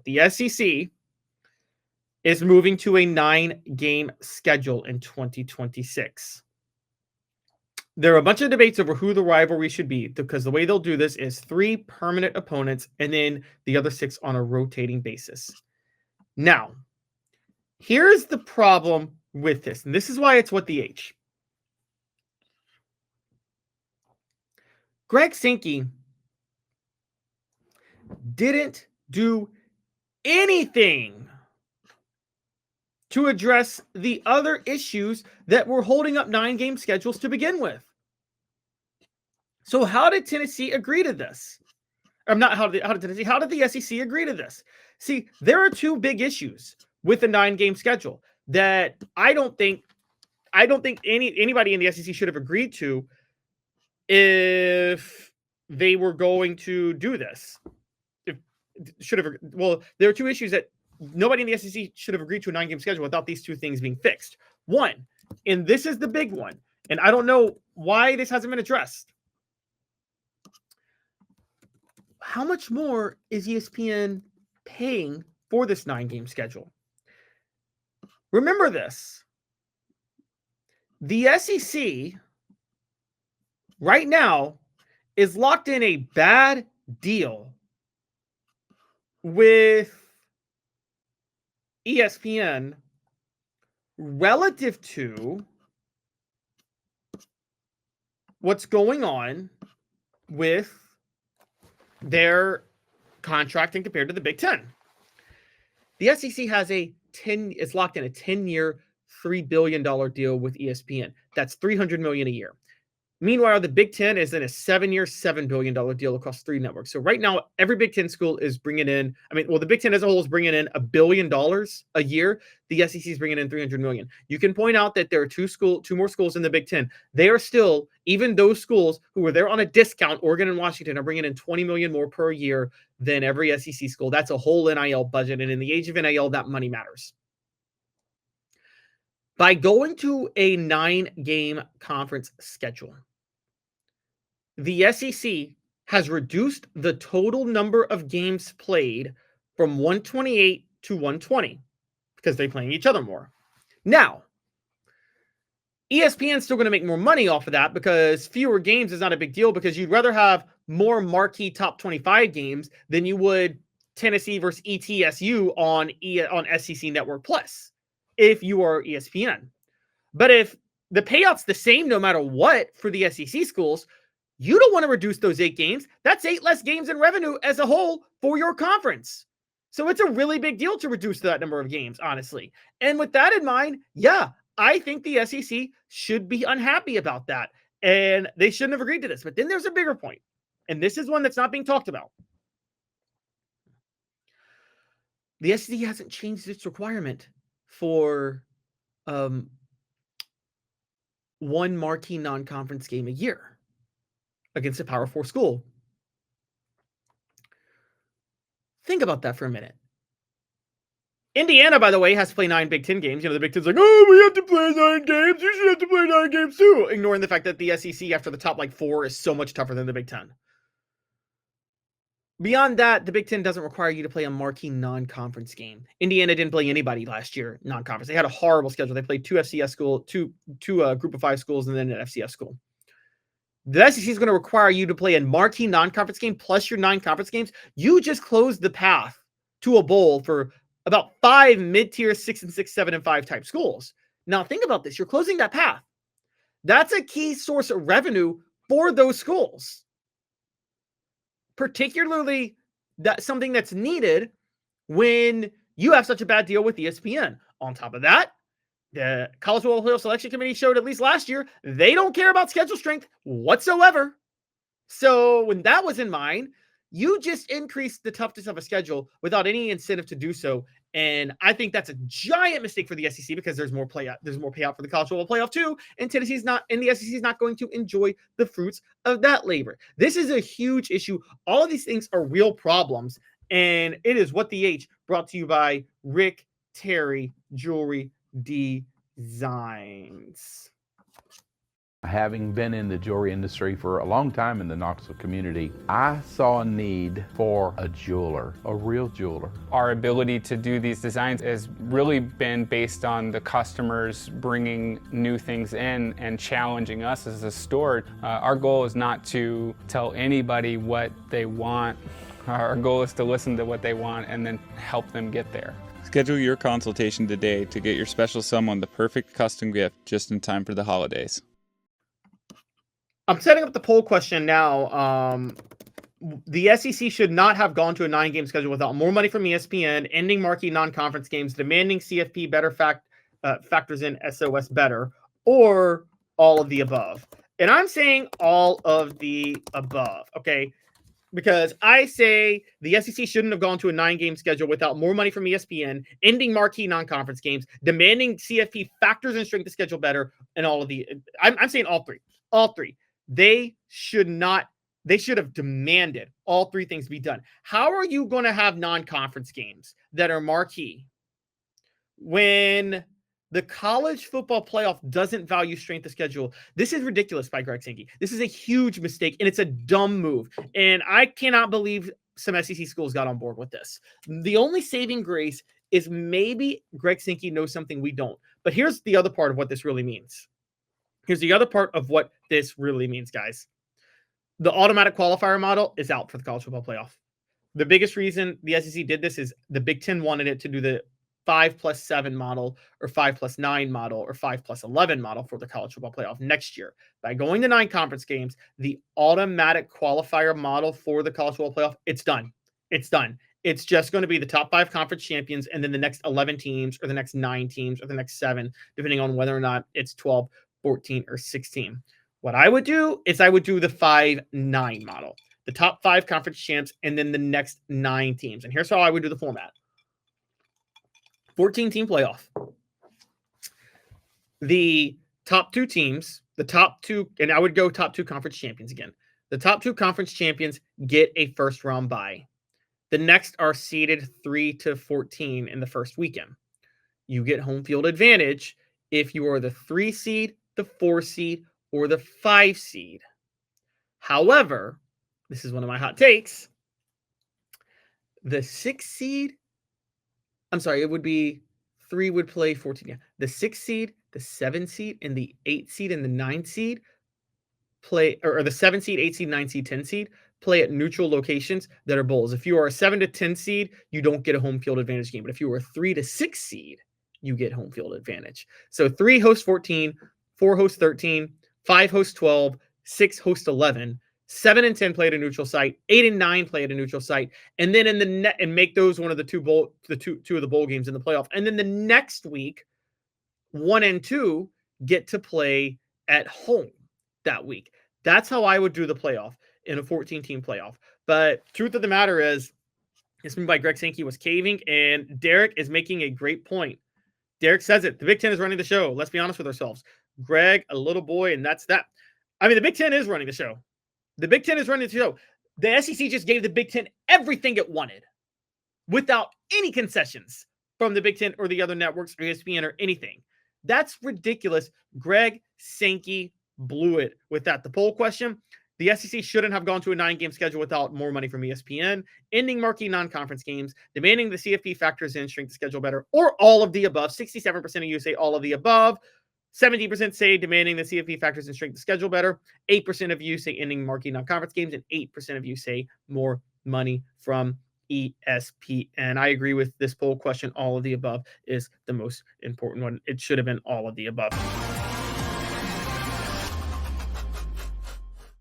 the SEC is moving to a 9-game schedule in 2026. There are a bunch of debates over who the rivalry should be, because the way they'll do this is 3 permanent opponents and then the other 6 on a rotating basis. Now, here's the problem with this, and this is why it's what the H. Greg Sankey didn't do anything to address the other issues that were holding up 9-game schedules to begin with. So how did Tennessee agree to this? How did the SEC agree to this? See, there are 2 big issues with the 9-game schedule that I don't think anybody in the SEC should have agreed to if they were going to do this. There are 2 issues that nobody in the SEC should have agreed to a 9-game schedule without these 2 things being fixed. One, and this is the big one, and I don't know why this hasn't been addressed. How much more is ESPN paying for this 9-game schedule? Remember this. The SEC right now is locked in a bad deal with ESPN relative to what's going on with their contracting compared to the Big Ten. The SEC has it's locked in a 10-year, $3 billion deal with ESPN. That's $300 million a year. Meanwhile, the Big Ten is in a 7-year, $7 billion deal across 3 networks. So right now, every Big Ten school is bringing in, the Big Ten as a whole is bringing in $1 billion a year. The SEC is bringing in $300 million. You can point out that there are 2 more schools in the Big Ten. They are still, even those schools who were there on a discount, Oregon and Washington, are bringing in $20 million more per year than every SEC school. That's a whole NIL budget. And in the age of NIL, that money matters. By going to a 9-game conference schedule, the SEC has reduced the total number of games played from 128 to 120 because they're playing each other more. Now, ESPN's still going to make more money off of that because fewer games is not a big deal, because you'd rather have more marquee top 25 games than you would Tennessee versus ETSU on SEC Network Plus if you are ESPN. But if the payout's the same no matter what for the SEC schools, you don't want to reduce those 8 games. That's 8 less games in revenue as a whole for your conference. So it's a really big deal to reduce that number of games, honestly. And with that in mind, yeah, I think the SEC should be unhappy about that. And they shouldn't have agreed to this. But then there's a bigger point. And this is one that's not being talked about. The SEC hasn't changed its requirement for one marquee non-conference game a year against a Power 4 school. Think about that for a minute. Indiana, by the way, has to play 9 Big Ten games. You know, the Big Ten's like, oh, we have to play 9 games. You should have to play 9 games too. Ignoring the fact that the SEC after the top 4 is so much tougher than the Big Ten. Beyond that, the Big Ten doesn't require you to play a marquee non-conference game. Indiana didn't play anybody last year non-conference. They had a horrible schedule. They played 2 FCS schools, two Group of 5 schools, and then an FCS school. The SEC is going to require you to play a marquee non-conference game plus your 9 conference games. You just closed the path to a bowl for about 5 mid-tier 6 and 6, 7 and 5 type schools. Now think about this. You're closing that path. That's a key source of revenue for those schools. Particularly that's something that's needed when you have such a bad deal with ESPN. On top of that, the College Football Playoff Selection Committee showed, at least last year, they don't care about schedule strength whatsoever. So when that was in mind, you just increased the toughness of a schedule without any incentive to do so. And I think that's a giant mistake for the SEC because there's more payout for the College Football Playoff too, and the SEC is not going to enjoy the fruits of that labor. This is a huge issue. All of these things are real problems, and it is What the H, brought to you by Rick Terry Jewelry Designs. Having been in the jewelry industry for a long time in the Knoxville community, I saw a need for a jeweler, a real jeweler. Our ability to do these designs has really been based on the customers bringing new things in and challenging us as a store. Our goal is not to tell anybody what they want. Our goal is to listen to what they want and then help them get there. Schedule your consultation today to get your special someone the perfect custom gift just in time for the holidays. I'm setting up the poll question now. The SEC should not have gone to a 9-game schedule without more money from ESPN, ending marquee non-conference games, demanding CFP better factors in SOS better, or all of the above. And I'm saying all of the above, okay? Because I say the SEC shouldn't have gone to a 9-game schedule without more money from ESPN, ending marquee non-conference games, demanding CFP factors in strength of schedule better, and all of the. I'm saying all three. All three. They should have demanded all three things be done. How are you going to have non-conference games that are marquee when the college football playoff doesn't value strength of schedule? This is ridiculous by Greg Sankey. This is a huge mistake, and it's a dumb move. And I cannot believe some SEC schools got on board with this. The only saving grace is maybe Greg Sankey knows something we don't. But here's the other part of what this really means. Here's the other part of what this really means, guys. The automatic qualifier model is out for the college football playoff. The biggest reason the SEC did this is the Big Ten wanted it to do the 5+7 model or 5+9 model or 5+11 model for the college football playoff next year. By going to 9 conference games, the automatic qualifier model for the college football playoff, it's done. It's done. It's just going to be the top 5 conference champions and then the next 11 teams or the next 9 teams or the next 7, depending on whether or not it's 12, 14, or 16. What I would do is I would do the 5-9 model, the top 5 conference champs, and then the next 9 teams. And here's how I would do the format. 14-team playoff. The top 2 teams, the top 2, and I would go top 2 conference champions again. The top 2 conference champions get a first round bye. The next are seeded 3 to 14 in the first weekend. You get home field advantage if you are the 3 seed, the 4 seed, or the 5 seed. However, this is one of my hot takes. The 6 seed, I'm sorry, it would be 3 would play 14. Yeah. The 6 seed, the 7 seed, and the 8 seed and the 9 seed play, or the 7 seed, 8 seed, 9 seed, 10 seed play at neutral locations that are bowls. If you are a 7 to 10 seed, you don't get a home field advantage game. But if you are a 3 to 6 seed, you get home field advantage. So 3 hosts 14, 4 hosts 13, 5 hosts 12, 6 hosts 11, 7 and 10 play at a neutral site, 8 and 9 play at a neutral site, and then in the net and make those one of the two of the bowl games in the playoff. And then the next week, 1 and 2 get to play at home that week. That's how I would do the playoff in a 14-team playoff. But truth of the matter is, this move by Greg Sankey was caving, and Derek is making a great point. Derek says it. The Big Ten is running the show. Let's be honest with ourselves. Greg, a little boy, and that's that. I mean, the Big Ten is running the show. The Big Ten is running the show. The SEC just gave the Big Ten everything it wanted without any concessions from the Big Ten or the other networks or ESPN or anything. That's ridiculous. Greg Sankey blew it with that. The poll question, the SEC shouldn't have gone to a 9-game schedule without more money from ESPN, ending marquee non-conference games, demanding the CFP factors in strength schedule better, or all of the above. 67% of you say all of the above. 17% say demanding the CFP factors in strength schedule better. 8% of you say ending marquee non-conference games, and 8% of you say more money from ESPN. I agree with this poll question. All of the above is the most important one. It should have been all of the above.